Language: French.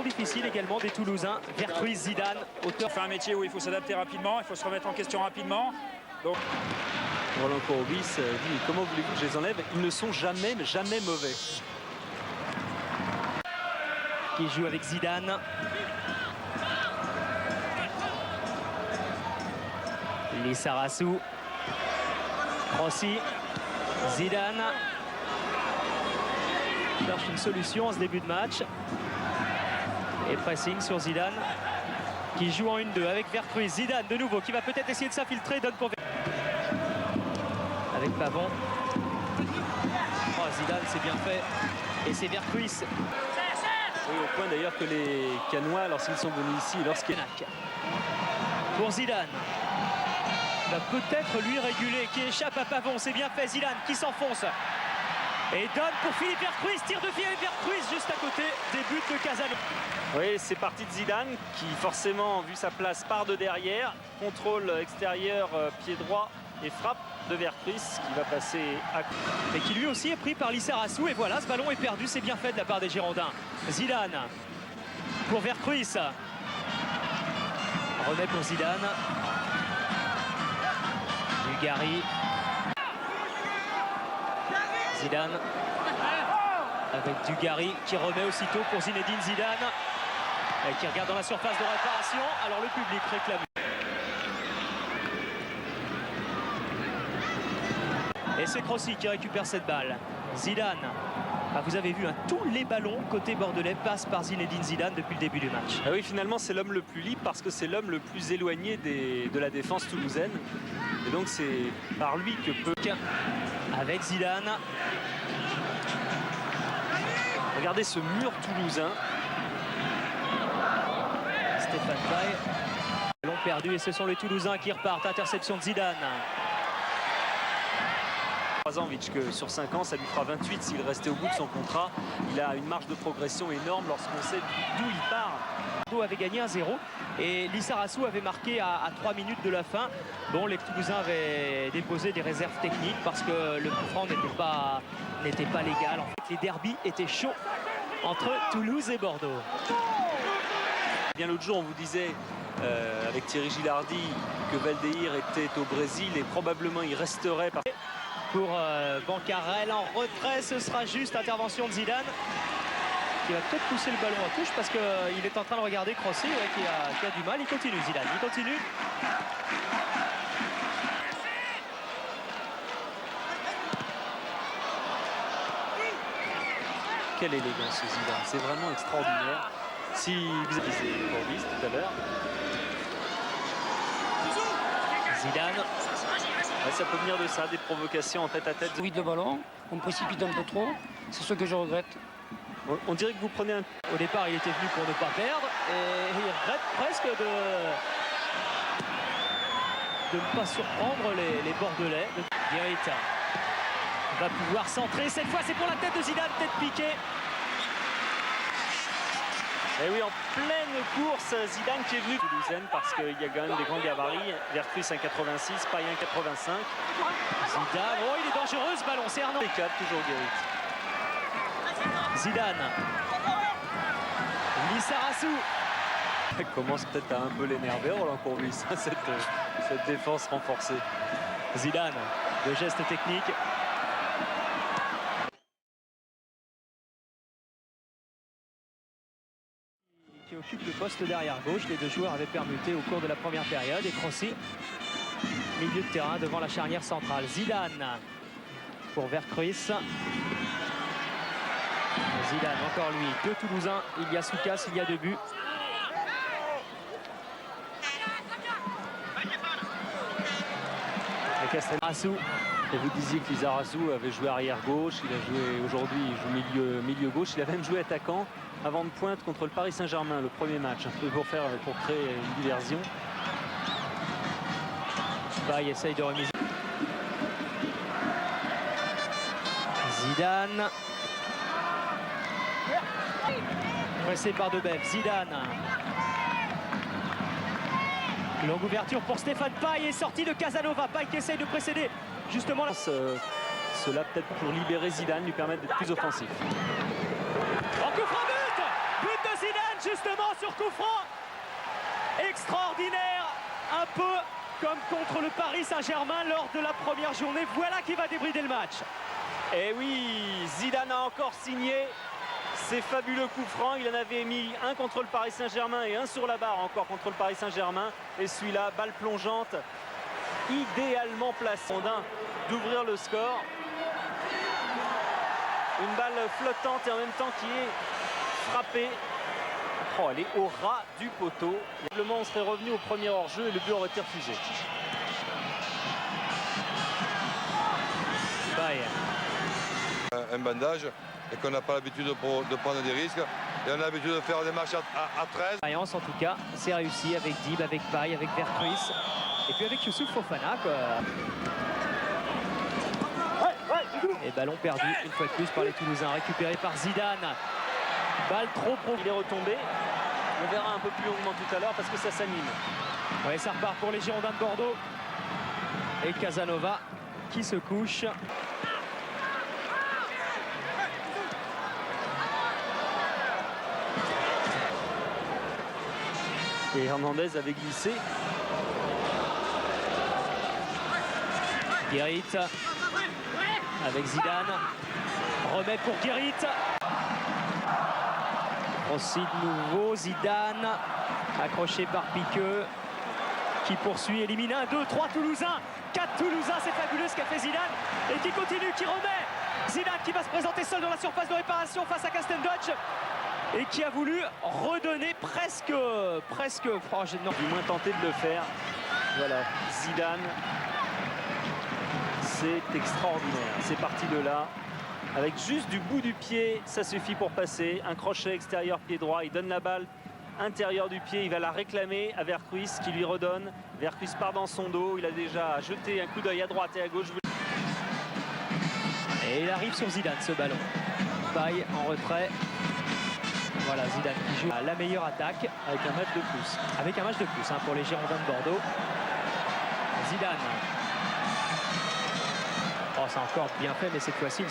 Difficile également des Toulousains. Vercruis, Zidane, auteur. C'est un métier où il faut s'adapter rapidement, il faut se remettre en question rapidement. Donc... Roland Courbis dit comment voulez-vous que je les enlève? Ils ne sont jamais mauvais. Qui joue avec Zidane. Lissarassou. Rossi. Zidane. Cherche une solution en ce début de match. Et pressing sur Zidane. Qui joue en 1-2 avec Vercruis. Zidane de nouveau qui va peut-être essayer de s'infiltrer. Donne pour avec Pavon. Oh, Zidane, c'est bien fait. Et c'est Vercruis. Oui, au point d'ailleurs que les Canois, lorsqu'ils sont venus ici, pour Zidane. Il va peut-être lui réguler, qui échappe à Pavon. C'est bien fait, Zidane qui s'enfonce. Et donne pour Philippe Vercruis. Tire de Vercruis juste à côté des buts de Casanova. Oui, c'est parti de Zidane qui forcément, vu sa place, part de derrière. Contrôle extérieur, pied droit et frappe de Vercruis qui va passer à côté. Et qui lui aussi est pris par Lissarassou. Et voilà, ce ballon est perdu. C'est bien fait de la part des Girondins. Zidane pour Vercruis. Remet pour Zidane. Dugarry. Zidane avec Dugarry qui remet aussitôt pour Zinedine Zidane et qui regarde dans la surface de réparation. Alors le public réclame. Et c'est Crossi qui récupère cette balle. Zidane. Ah, vous avez vu, hein, tous les ballons côté bordelais passent par Zinedine Zidane depuis le début du match. Ah oui, finalement c'est l'homme le plus libre parce que c'est l'homme le plus éloigné de la défense toulousaine. Et donc c'est par lui que peut... Avec Zidane. Regardez ce mur toulousain. Stéphane Paille. Ballon perdu et ce sont les Toulousains qui repartent. Interception de Zidane. Que sur 5 ans, ça lui fera 28 s'il restait au bout de son contrat. Il a une marge de progression énorme lorsqu'on sait d'où il part. Bordeaux avait gagné 1-0 et Lissarassou avait marqué à 3 minutes de la fin. Bon, les Toulousains avaient déposé des réserves techniques parce que le coup franc n'était pas légal. En fait, les derbies étaient chauds entre Toulouse et Bordeaux. Bien l'autre jour, on vous disait avec Thierry Gilardi que Valdeir était au Brésil et probablement il resterait. Pour Bancarel en retrait, ce sera juste intervention de Zidane qui va peut-être pousser le ballon en touche parce qu'il est en train de regarder Crossi qui a du mal. Il continue Zidane, il continue. Quelle élégance ce Zidane, c'est vraiment extraordinaire. Si vous avez dit Courbis tout à l'heure. Zidane. Ouais, ça peut venir de ça, des provocations en tête à tête. Oui, le ballon, on précipite un peu trop, c'est ce que je regrette. On dirait que vous prenez un... Au départ, il était venu pour ne pas perdre et il regrette presque de ne pas surprendre les Bordelais. Guérita va pouvoir centrer, cette fois c'est pour la tête de Zidane, tête piquée. Et oui, en pleine course, Zidane qui est venu toulousaine parce qu'il y a quand même des grands gabarits. Vercruis 1,86, Paille 1,85. Zidane, oh il est dangereux ce ballon, c'est Arnaud. Et 4, toujours Guérit. Zidane. Lissarassou. Elle commence peut-être à un peu l'énerver, Roland Courbis, cette défense renforcée. Zidane, le geste technique. Qui occupe le poste d'arrière gauche. Les deux joueurs avaient permuté au cours de la première période. Et Crossi, milieu de terrain devant la charnière centrale. Zidane pour Vercruis. Zidane, encore lui. Deux Toulousains. Il y a Soukas, il y a 2 buts. Et Lissarassou. Et vous disiez que Lissarassou avait joué arrière gauche. Il a joué aujourd'hui, il joue milieu gauche. Il a même joué attaquant avant de pointe contre le Paris Saint-Germain, le premier match, un peu pour créer une diversion. Il essaye de remiser. Zidane. Pressé par Debev. Zidane. Longue ouverture pour Stéphane Paille. Et sortie de Casanova. Paille qui essaye de précéder. Justement. Cela peut-être pour libérer Zidane, lui permettre d'être plus offensif. En coup franc but de Zidane sur coup franc. Extraordinaire, un peu comme contre le Paris Saint-Germain lors de la première journée. Voilà qui va débrider le match. Et oui, Zidane a encore signé ces fabuleux coups francs. Il en avait mis un contre le Paris Saint-Germain et un sur la barre encore contre le Paris Saint-Germain. Et celui-là, balle plongeante, idéalement placée. D'ouvrir le score. Une balle flottante et en même temps qui est frappée. Oh, elle est au ras du poteau. Probablement, on serait revenu au premier hors-jeu et le but aurait été refusé. Un bandage et qu'on n'a pas l'habitude de prendre des risques. Et on a l'habitude de faire des matchs à 13. En tout cas, c'est réussi avec Dib, avec Paille, avec Vercruis et puis avec Youssouf Fofana, quoi. Et ballon perdu une fois de plus par les Toulousains, récupéré par Zidane. Balle trop pro. Il est retombé. On verra un peu plus longuement tout à l'heure parce que ça s'anime. Ouais, ça repart pour les Girondins de Bordeaux. Et Casanova qui se couche. Et Hernandez avait glissé. Guérit avec Zidane. Remet pour Guérit. Aussi de nouveau Zidane. Accroché par Piqueux. Qui poursuit, élimine 1, 2, 3 Toulousains. 4 Toulousains, c'est fabuleux ce qu'a fait Zidane. Et qui continue, qui remet. Zidane qui va se présenter seul dans la surface de réparation face à Castendutch. Et qui a voulu redonner presque, franchement. Du moins tenter de le faire. Voilà, Zidane. C'est extraordinaire. C'est parti de là. Avec juste du bout du pied, ça suffit pour passer. Un crochet extérieur, pied droit. Il donne la balle intérieur du pied. Il va la réclamer à Vercruis qui lui redonne. Vercruis part dans son dos. Il a déjà jeté un coup d'œil à droite et à gauche. Et il arrive sur Zidane, ce ballon. Paille en retrait. Voilà, Zidane qui joue à la meilleure attaque. Avec un match de plus. Avec un match de plus pour les Girondins de Bordeaux. Zidane. Oh, c'est encore bien fait, mais cette fois-ci,